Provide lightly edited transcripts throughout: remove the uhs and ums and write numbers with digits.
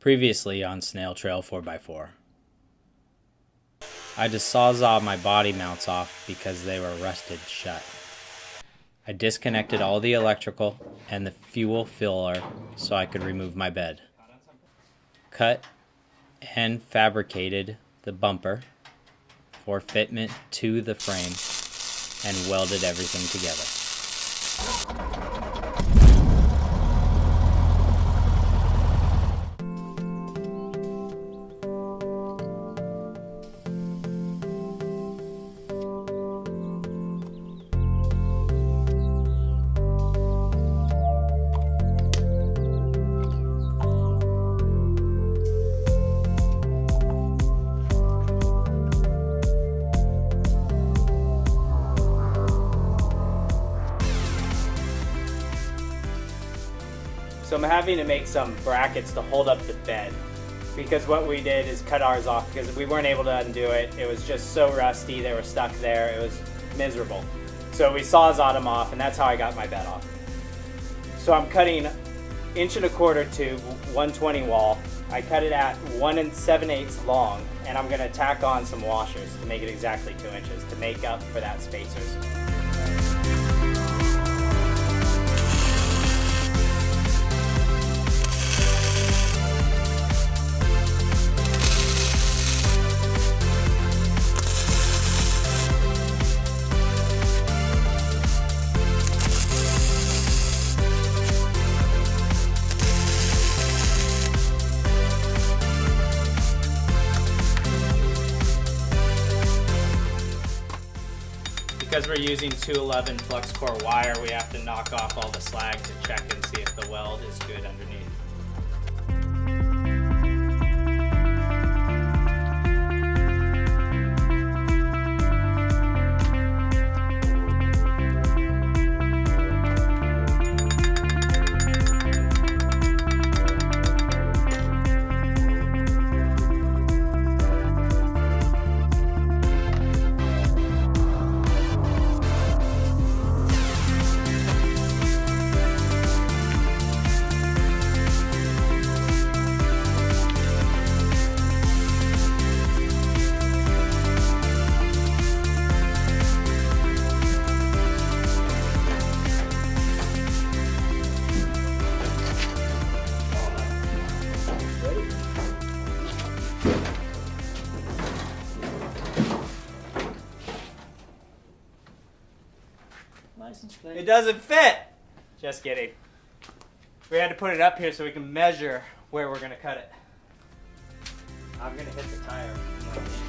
Previously on Snail Trail 4x4. I just sawzalled my body mounts off because they were rusted shut. I disconnected all the electrical and the fuel filler so I could remove my bed. Cut and fabricated the bumper for fitment to the frame and welded everything together. So I'm having to make some brackets to hold up the bed, because what we did is cut ours off because we weren't able to undo it. It was just so rusty, they were stuck there, it was miserable. So we sawzalled them off, and that's how I got my bed off. So I'm cutting 1.25 inch tube, 120 wall. I cut it at 1 7/8 long, and I'm gonna tack on some washers to make it exactly 2 inches to make up for that spacers. Because we're using 211 flux core wire, we have to knock off all the slag to check and see if the weld is good underneath. It doesn't fit! Just kidding. We had to put it up here so we can measure where we're going to cut it. I'm going to hit the tire in like an inch.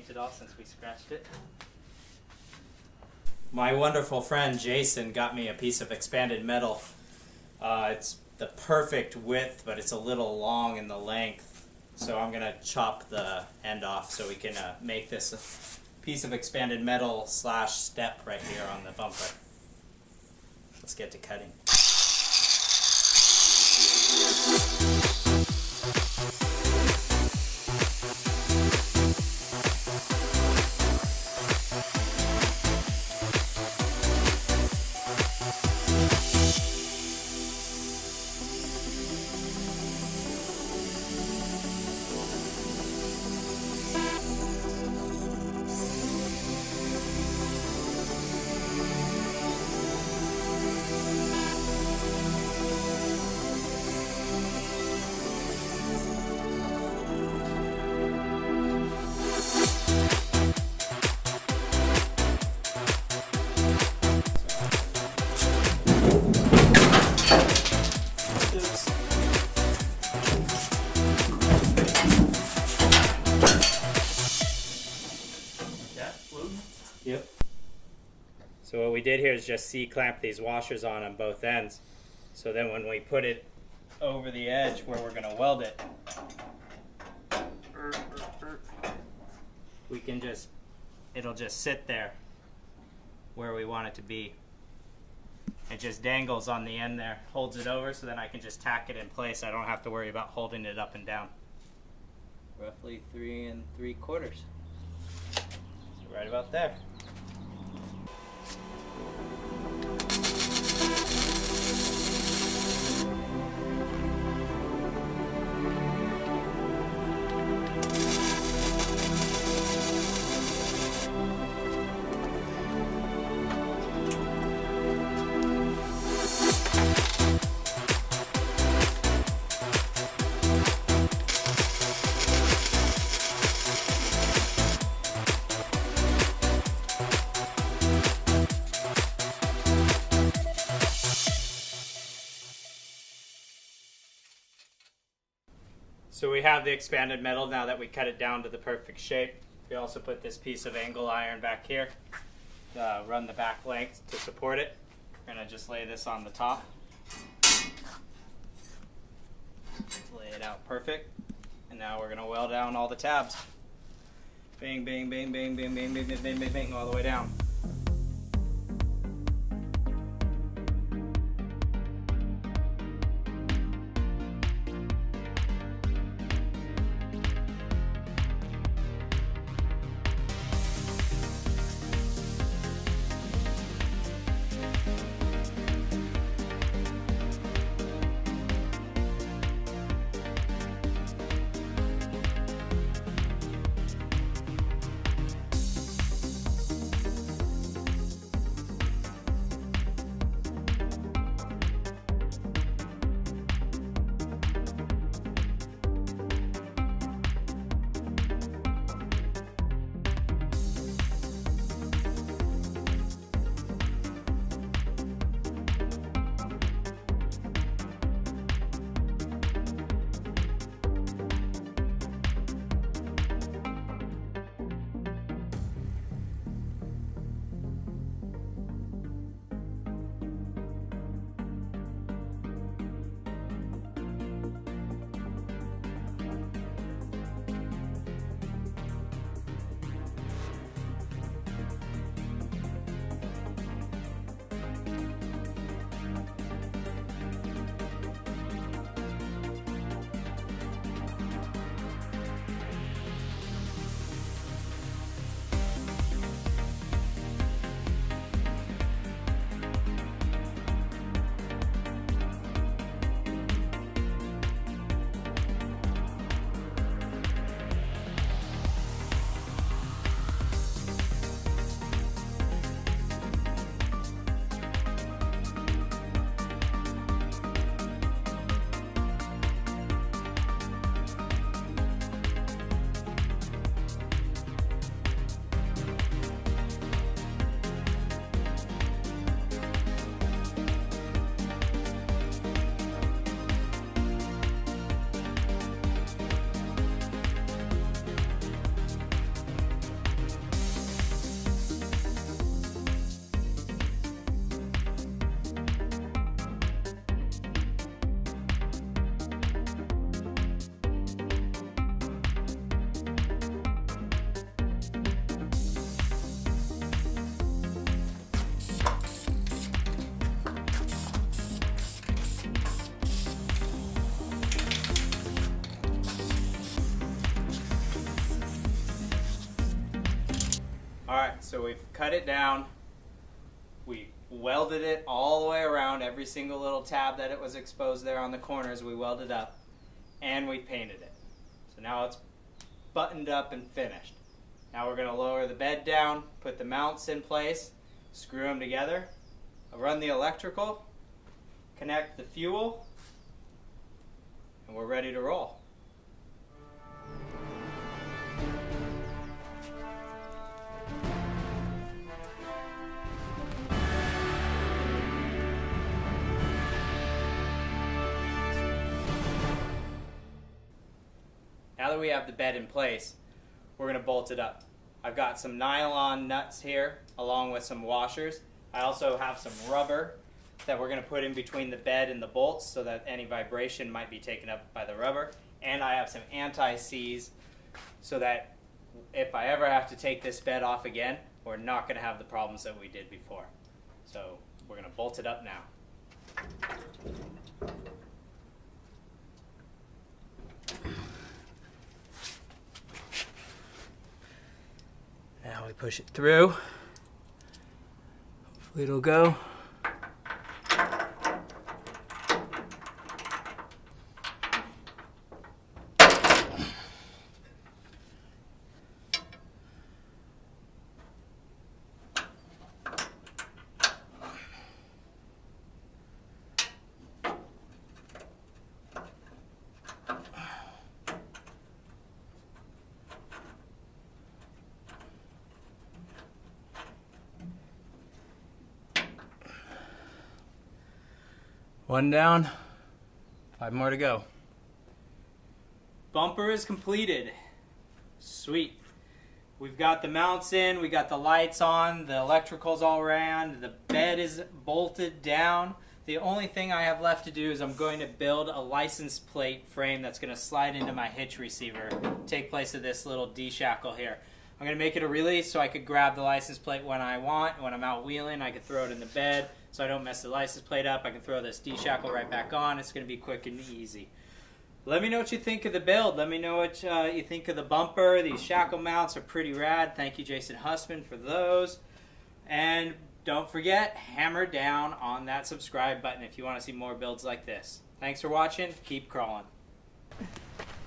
paint it all since we scratched it. My wonderful friend Jason got me a piece of expanded metal. It's the perfect width, but it's a little long in the length. So I'm gonna chop the end off so we can make this a piece of expanded metal / step right here on the bumper. Let's get to cutting. Yep. So what we did here is just C-clamp these washers on both ends. So then when we put it over the edge where we're going to weld it, we can just, it'll just sit there where we want it to be. It just dangles on the end there, holds it over, so then I can just tack it in place. I don't have to worry about holding it up and down. Roughly 3 3/4. So right about there. So we have the expanded metal now that we cut it down to the perfect shape. We also put this piece of angle iron back here, run the back length to support it. We're going to just lay this on the top. Lay it out perfect. And now we're going to weld down all the tabs. Bang, bang, bang, bang, bang, bang, bang, bang, bang, bang, bang, all the way down. So we've cut it down. We welded it all the way around, every single little tab that it was exposed there on the corners, we welded up, and we painted it. So now it's buttoned up and finished. Now we're going to lower the bed down, put the mounts in place, screw them together, run the electrical, connect the fuel, and we're ready to roll. Now that we have the bed in place, we're going to bolt it up. I've got some nylon nuts here along with some washers. I also have some rubber that we're going to put in between the bed and the bolts so that any vibration might be taken up by the rubber. And I have some anti-seize so that if I ever have to take this bed off again, we're not going to have the problems that we did before. So we're going to bolt it up now. Now we push it through. Hopefully it'll go. One down, 5 more to go. Bumper is completed. Sweet. We've got the mounts in, we got the lights on, the electricals all ran, the bed is bolted down. The only thing I have left to do is I'm going to build a license plate frame that's going to slide into my hitch receiver, take place of this little D-shackle here. I'm going to make it a release so I could grab the license plate when I want. When I'm out wheeling, I could throw it in the bed so I don't mess the license plate up. I can throw this D-shackle right back on. It's going to be quick and easy. Let me know what you think of the build. Let me know what you think of the bumper. These shackle mounts are pretty rad. Thank you, Jason Hussman, for those. And don't forget, hammer down on that subscribe button if you want to see more builds like this. Thanks for watching. Keep crawling.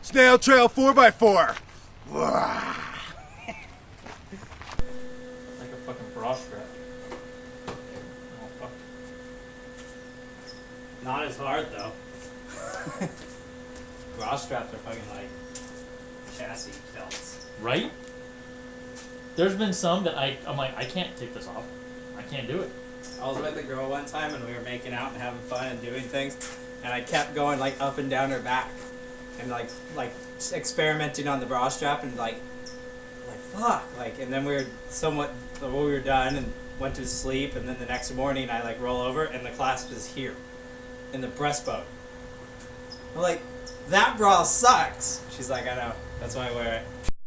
Snail trail 4x4. Like a fucking bra strap. Oh, fuck. Not as hard, though. Bra straps are fucking like chassis belts. Right? There's been some that I'm like, I can't take this off. I can't do it. I was with a girl one time and we were making out and having fun and doing things, and I kept going like up and down her back and like experimenting on the bra strap and like fuck, like, and then we were done and went to sleep, and then the next morning I like roll over and the clasp is here in the breastbone. I'm like, that bra sucks. She's like, I know, that's why I wear it.